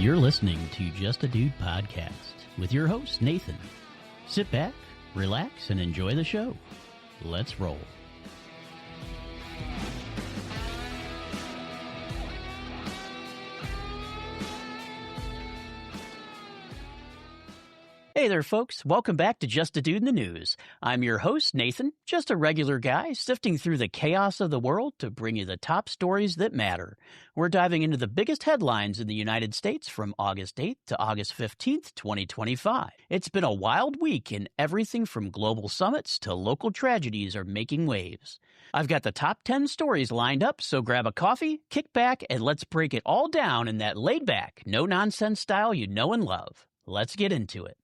You're listening to Just a Dude podcast with your host, Nathan. Sit back, relax, and enjoy the show. Let's roll. Hey there, folks. Welcome back to Just a Dude in the News. I'm your host, Nathan, just a regular guy sifting through the chaos of the world to bring you the top stories that matter. We're diving into the biggest headlines in the United States from August 8th to August 15th, 2025. It's been a wild week, and everything from global summits to local tragedies are making waves. I've got the top 10 stories lined up, so grab a coffee, kick back, and let's break it all down in that laid-back, no-nonsense style you know and love. Let's get into it.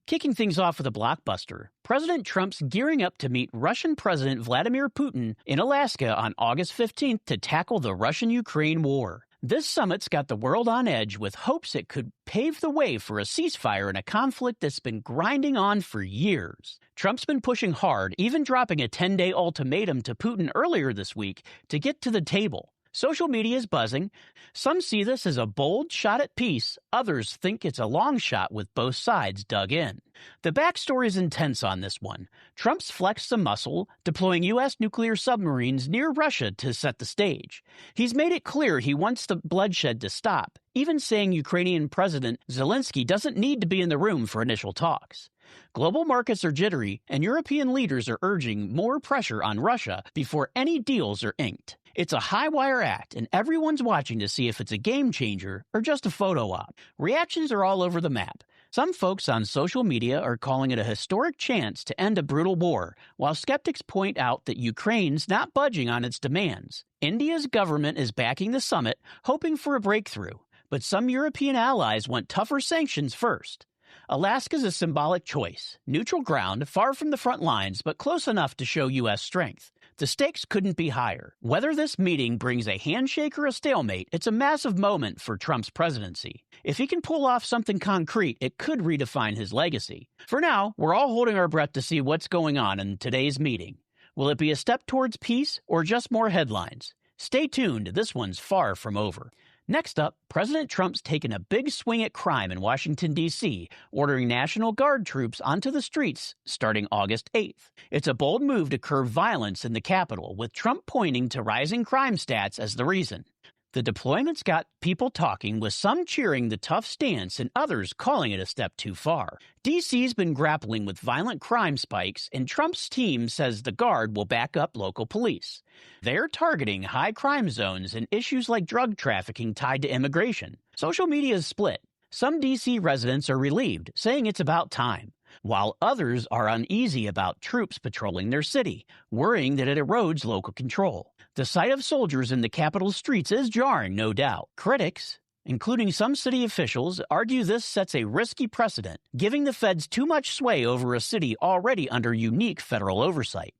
Kicking things off with a blockbuster, President Trump's gearing up to meet Russian President Vladimir Putin in Alaska on August 15th to tackle the Russian-Ukraine war. This summit's got the world on edge with hopes it could pave the way for a ceasefire in a conflict that's been grinding on for years. Trump's been pushing hard, even dropping a 10-day ultimatum to Putin earlier this week to get to the table. Social media is buzzing. Some see this as a bold shot at peace. Others think it's a long shot with both sides dug in. The backstory is intense on this one. Trump's flexed some muscle, deploying U.S. nuclear submarines near Russia to set the stage. He's made it clear he wants the bloodshed to stop, even saying Ukrainian President Zelensky doesn't need to be in the room for initial talks. Global markets are jittery, and European leaders are urging more pressure on Russia before any deals are inked. It's a high-wire act, and everyone's watching to see if it's a game-changer or just a photo op. Reactions are all over the map. Some folks on social media are calling it a historic chance to end a brutal war, while skeptics point out that Ukraine's not budging on its demands. India's government is backing the summit, hoping for a breakthrough, but some European allies want tougher sanctions first. Alaska's a symbolic choice. Neutral ground, far from the front lines, but close enough to show U.S. strength. The stakes couldn't be higher. Whether this meeting brings a handshake or a stalemate, it's a massive moment for Trump's presidency. If he can pull off something concrete, it could redefine his legacy. For now, we're all holding our breath to see what's going on in today's meeting. Will it be a step towards peace or just more headlines? Stay tuned, this one's far from over. Next up, President Trump's taken a big swing at crime in Washington, D.C., ordering National Guard troops onto the streets starting August 8th. It's a bold move to curb violence in the Capitol, with Trump pointing to rising crime stats as the reason. The deployment's got people talking, with some cheering the tough stance and others calling it a step too far. D.C.'s been grappling with violent crime spikes, and Trump's team says the Guard will back up local police. They're targeting high crime zones and issues like drug trafficking tied to immigration. Social media is split. Some D.C. residents are relieved, saying it's about time, while others are uneasy about troops patrolling their city, worrying that it erodes local control. The sight of soldiers in the Capitol streets is jarring, no doubt. Critics, including some city officials, argue this sets a risky precedent, giving the feds too much sway over a city already under unique federal oversight.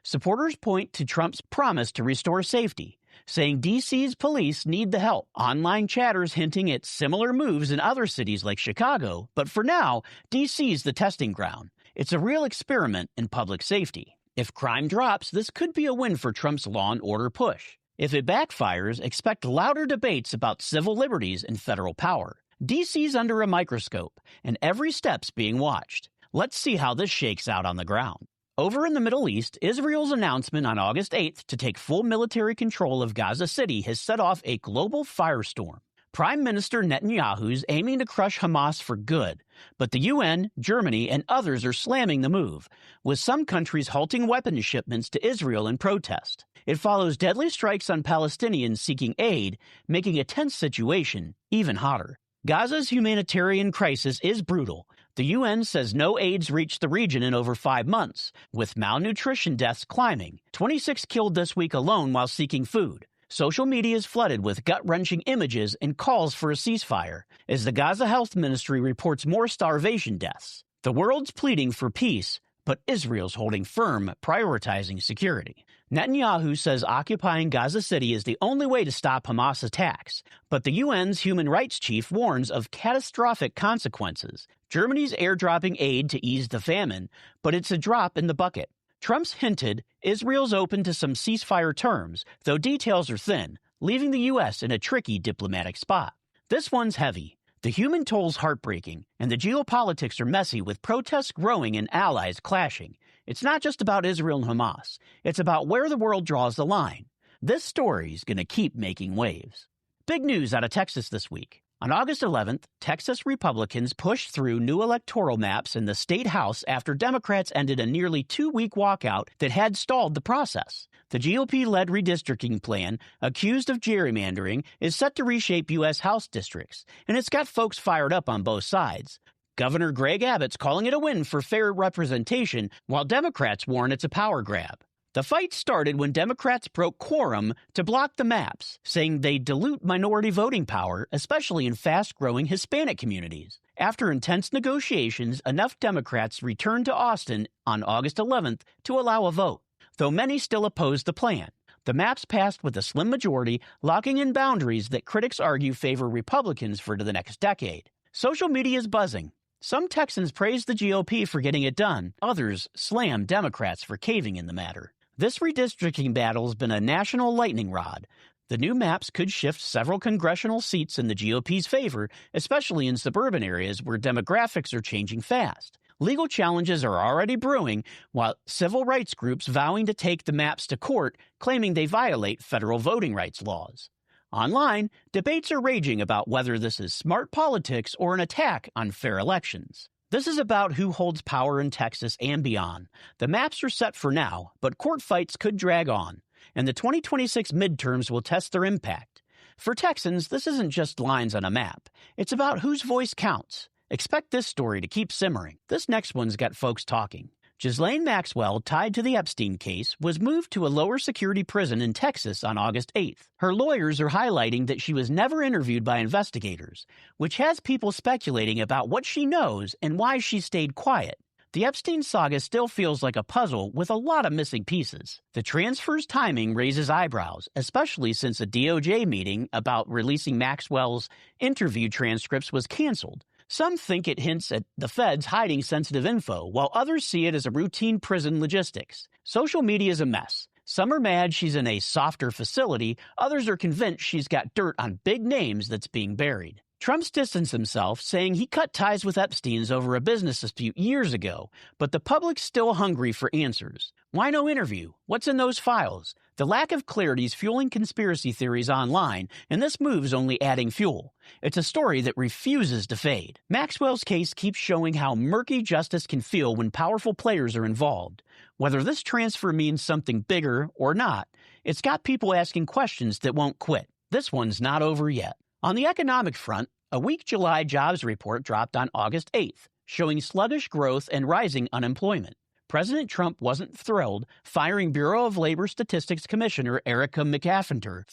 Supporters point to Trump's promise to restore safety, saying D.C.'s police need the help. Online chatters hinting at similar moves in other cities like Chicago, but for now, D.C.'s the testing ground. It's a real experiment in public safety. If crime drops, this could be a win for Trump's law and order push. If it backfires, expect louder debates about civil liberties and federal power. D.C.'s under a microscope, and every step's being watched. Let's see how this shakes out on the ground. Over in the Middle East, Israel's announcement on August 8th to take full military control of Gaza City has set off a global firestorm. Prime Minister Netanyahu's aiming to crush Hamas for good, but the UN, Germany, and others are slamming the move, with some countries halting weapons shipments to Israel in protest. It follows deadly strikes on Palestinians seeking aid, making a tense situation even hotter. Gaza's humanitarian crisis is brutal. The UN says no aid's reached the region in over 5 months, with malnutrition deaths climbing. 26 killed this week alone while seeking food. Social media is flooded with gut-wrenching images and calls for a ceasefire, as the Gaza Health Ministry reports more starvation deaths. The world's pleading for peace, but Israel's holding firm, prioritizing security. Netanyahu says occupying Gaza City is the only way to stop Hamas attacks, but the UN's human rights chief warns of catastrophic consequences. Germany's airdropping aid to ease the famine, but it's a drop in the bucket. Trump's hinted Israel's open to some ceasefire terms, though details are thin, leaving the U.S. in a tricky diplomatic spot. This one's heavy. The human toll's heartbreaking, and the geopolitics are messy with protests growing and allies clashing. It's not just about Israel and Hamas. It's about where the world draws the line. This story's going to keep making waves. Big news out of Texas this week. On August 11th, Texas Republicans pushed through new electoral maps in the state house after Democrats ended a nearly 2-week walkout that had stalled the process. The GOP-led redistricting plan, accused of gerrymandering, is set to reshape U.S. House districts, and it's got folks fired up on both sides. Governor Greg Abbott's calling it a win for fair representation, while Democrats warn it's a power grab. The fight started when Democrats broke quorum to block the maps, saying they dilute minority voting power, especially in fast-growing Hispanic communities. After intense negotiations, enough Democrats returned to Austin on August 11th to allow a vote, though many still opposed the plan. The maps passed with a slim majority, locking in boundaries that critics argue favor Republicans for the next decade. Social media is buzzing. Some Texans praise the GOP for getting it done. Others slam Democrats for caving in the matter. This redistricting battle's been a national lightning rod. The new maps could shift several congressional seats in the GOP's favor, especially in suburban areas where demographics are changing fast. Legal challenges are already brewing, while civil rights groups vowing to take the maps to court, claiming they violate federal voting rights laws. Online, debates are raging about whether this is smart politics or an attack on fair elections. This is about who holds power in Texas and beyond. The maps are set for now, but court fights could drag on, and the 2026 midterms will test their impact. For Texans, this isn't just lines on a map. It's about whose voice counts. Expect this story to keep simmering. This next one's got folks talking. Ghislaine Maxwell, tied to the Epstein case, was moved to a lower security prison in Texas on August 8th. Her lawyers are highlighting that she was never interviewed by investigators, which has people speculating about what she knows and why she stayed quiet. The Epstein saga still feels like a puzzle with a lot of missing pieces. The transfer's timing raises eyebrows, especially since a DOJ meeting about releasing Maxwell's interview transcripts was canceled. Some think it hints at the feds hiding sensitive info, while others see it as a routine prison logistics. Social media is a mess. Some are mad she's in a softer facility, others are convinced she's got dirt on big names that's being buried. Trump's distanced himself, saying he cut ties with Epstein's over a business dispute years ago, but the public's still hungry for answers. Why no interview? What's in those files? The lack of clarity is fueling conspiracy theories online, and this move's only adding fuel. It's a story that refuses to fade. Maxwell's case keeps showing how murky justice can feel when powerful players are involved. Whether this transfer means something bigger or not, it's got people asking questions that won't quit. This one's not over yet. On the economic front, a weak July jobs report dropped on August 8th, showing sluggish growth and rising unemployment. President Trump wasn't thrilled, firing Bureau of Labor Statistics Commissioner Erica McIntyre,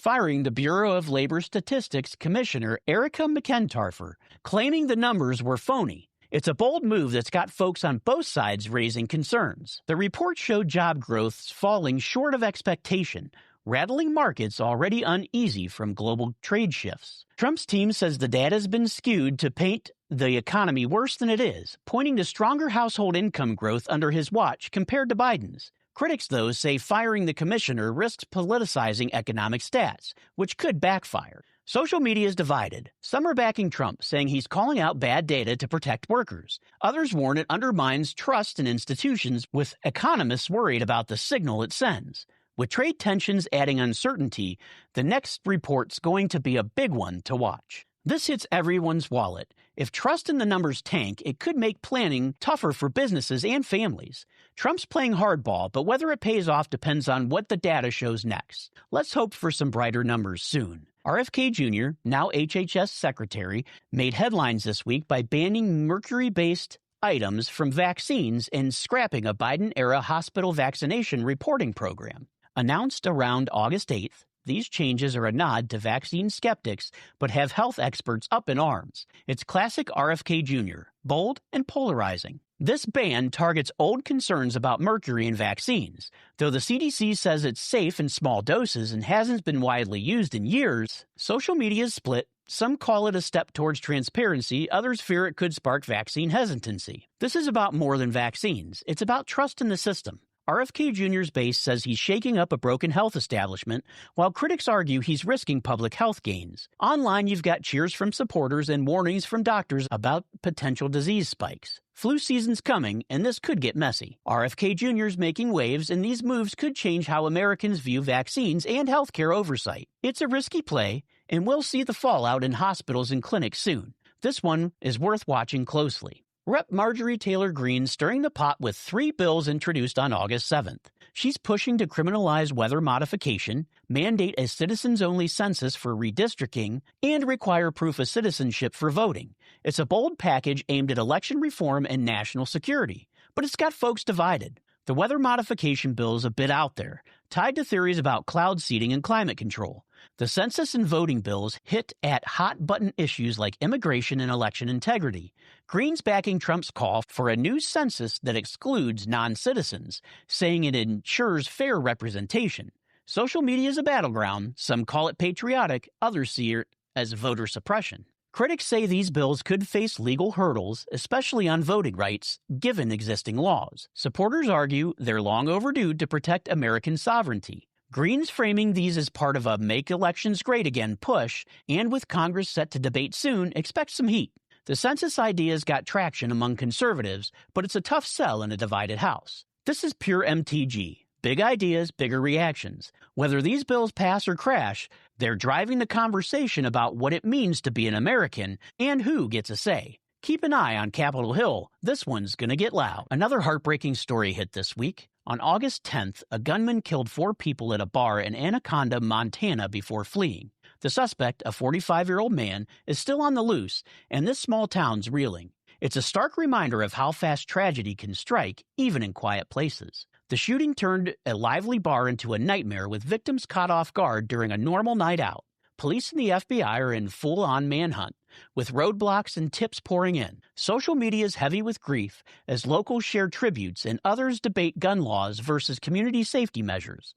claiming the numbers were phony. It's a bold move that's got folks on both sides raising concerns. The report showed job growth falling short of expectation, rattling markets already uneasy from global trade shifts. Trump's team says the data has been skewed to paint the economy worse than it is, pointing to stronger household income growth under his watch compared to Biden's. Critics, though, say firing the commissioner risks politicizing economic stats, which could backfire. Social media is divided. Some are backing Trump, saying he's calling out bad data to protect workers. Others warn it undermines trust in institutions, with economists worried about the signal it sends. With trade tensions adding uncertainty, the next report's going to be a big one to watch. This hits everyone's wallet. If trust in the numbers tank, it could make planning tougher for businesses and families. Trump's playing hardball, but whether it pays off depends on what the data shows next. Let's hope for some brighter numbers soon. RFK Jr., now HHS Secretary, made headlines this week by banning mercury-based items from vaccines and scrapping a Biden-era hospital vaccination reporting program. Announced around August 8th, these changes are a nod to vaccine skeptics, but have health experts up in arms. It's classic RFK Jr., bold and polarizing. This ban targets old concerns about mercury in vaccines. Though the CDC says it's safe in small doses and hasn't been widely used in years, social media is split. Some call it a step towards transparency, others fear it could spark vaccine hesitancy. This is about more than vaccines. It's about trust in the system. RFK Jr.'s base says he's shaking up a broken health establishment, while critics argue he's risking public health gains. Online, you've got cheers from supporters and warnings from doctors about potential disease spikes. Flu season's coming, and this could get messy. RFK Jr.'s making waves, and these moves could change how Americans view vaccines and healthcare oversight. It's a risky play, and we'll see the fallout in hospitals and clinics soon. This one is worth watching closely. Rep. Marjorie Taylor Greene stirring the pot with 3 bills introduced on August 7th. She's pushing to criminalize weather modification, mandate a citizens-only census for redistricting, and require proof of citizenship for voting. It's a bold package aimed at election reform and national security, but it's got folks divided. The weather modification bill is a bit out there, tied to theories about cloud seeding and climate control. The census and voting bills hit at hot-button issues like immigration and election integrity. Greene's backing Trump's call for a new census that excludes non-citizens, saying it ensures fair representation. Social media is a battleground. Some call it patriotic, others see it as voter suppression. Critics say these bills could face legal hurdles, especially on voting rights, given existing laws. Supporters argue they're long overdue to protect American sovereignty. Greene's framing these as part of a Make Elections Great Again push, and with Congress set to debate soon, expect some heat. The census idea's got traction among conservatives, but it's a tough sell in a divided House. This is pure MTG. Big ideas, bigger reactions. Whether these bills pass or crash, they're driving the conversation about what it means to be an American and who gets a say. Keep an eye on Capitol Hill. This one's going to get loud. Another heartbreaking story hit this week. On August 10th, a gunman killed 4 people at a bar in Anaconda, Montana before fleeing. The suspect, a 45-year-old man, is still on the loose, and this small town's reeling. It's a stark reminder of how fast tragedy can strike, even in quiet places. The shooting turned a lively bar into a nightmare with victims caught off guard during a normal night out. Police and the FBI are in full-on manhunt, with roadblocks and tips pouring in. Social media is heavy with grief as locals share tributes and others debate gun laws versus community safety measures.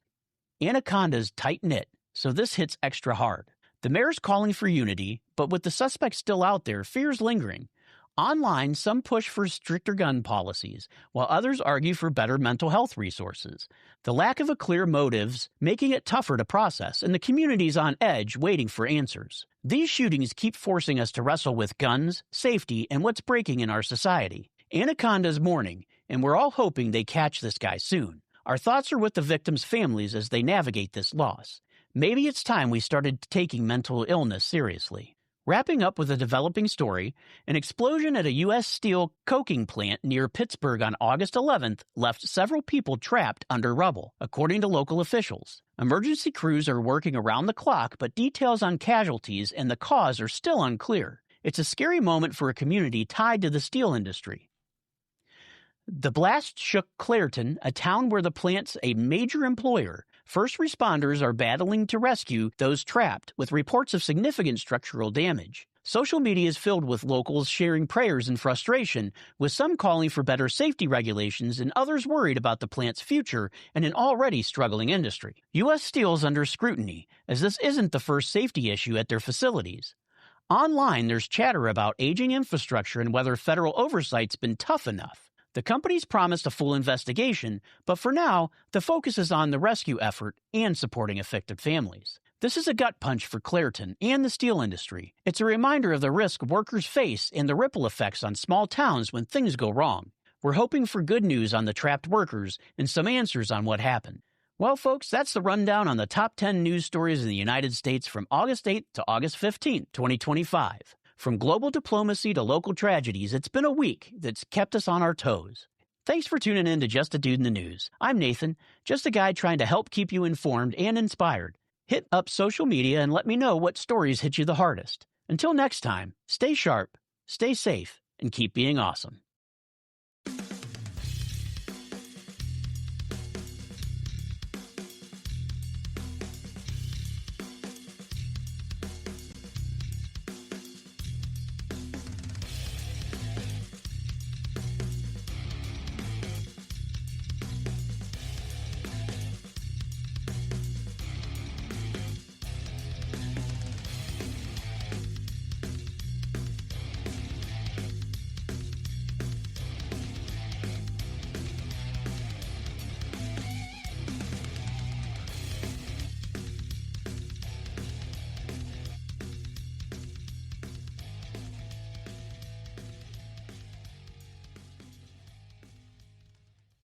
Anaconda's tight-knit, so this hits extra hard. The mayor's calling for unity, but with the suspect still out there, fear's lingering. Online, some push for stricter gun policies, while others argue for better mental health resources. The lack of a clear motive's making it tougher to process, and the community's on edge waiting for answers. These shootings keep forcing us to wrestle with guns, safety, and what's breaking in our society. Anaconda's mourning, and we're all hoping they catch this guy soon. Our thoughts are with the victims' families as they navigate this loss. Maybe it's time we started taking mental illness seriously. Wrapping up with a developing story, an explosion at a U.S. steel coking plant near Pittsburgh on August 11th left several people trapped under rubble, according to local officials. Emergency crews are working around the clock, but details on casualties and the cause are still unclear. It's a scary moment for a community tied to the steel industry. The blast shook Clairton, a town where the plant's a major employer. First responders are battling to rescue those trapped, with reports of significant structural damage. Social media is filled with locals sharing prayers and frustration, with some calling for better safety regulations and others worried about the plant's future in an already struggling industry. U.S. Steel's under scrutiny, as this isn't the first safety issue at their facilities. Online, there's chatter about aging infrastructure and whether federal oversight's been tough enough. The company's promised a full investigation, but for now, the focus is on the rescue effort and supporting affected families. This is a gut punch for Clairton and the steel industry. It's a reminder of the risk workers face and the ripple effects on small towns when things go wrong. We're hoping for good news on the trapped workers and some answers on what happened. Well, folks, that's the rundown on the top 10 news stories in the United States from August 8th to August 15th, 2025. From global diplomacy to local tragedies, it's been a week that's kept us on our toes. Thanks for tuning in to Just a Dude in the News. I'm Nathan, just a guy trying to help keep you informed and inspired. Hit up social media and let me know what stories hit you the hardest. Until next time, stay sharp, stay safe, and keep being awesome.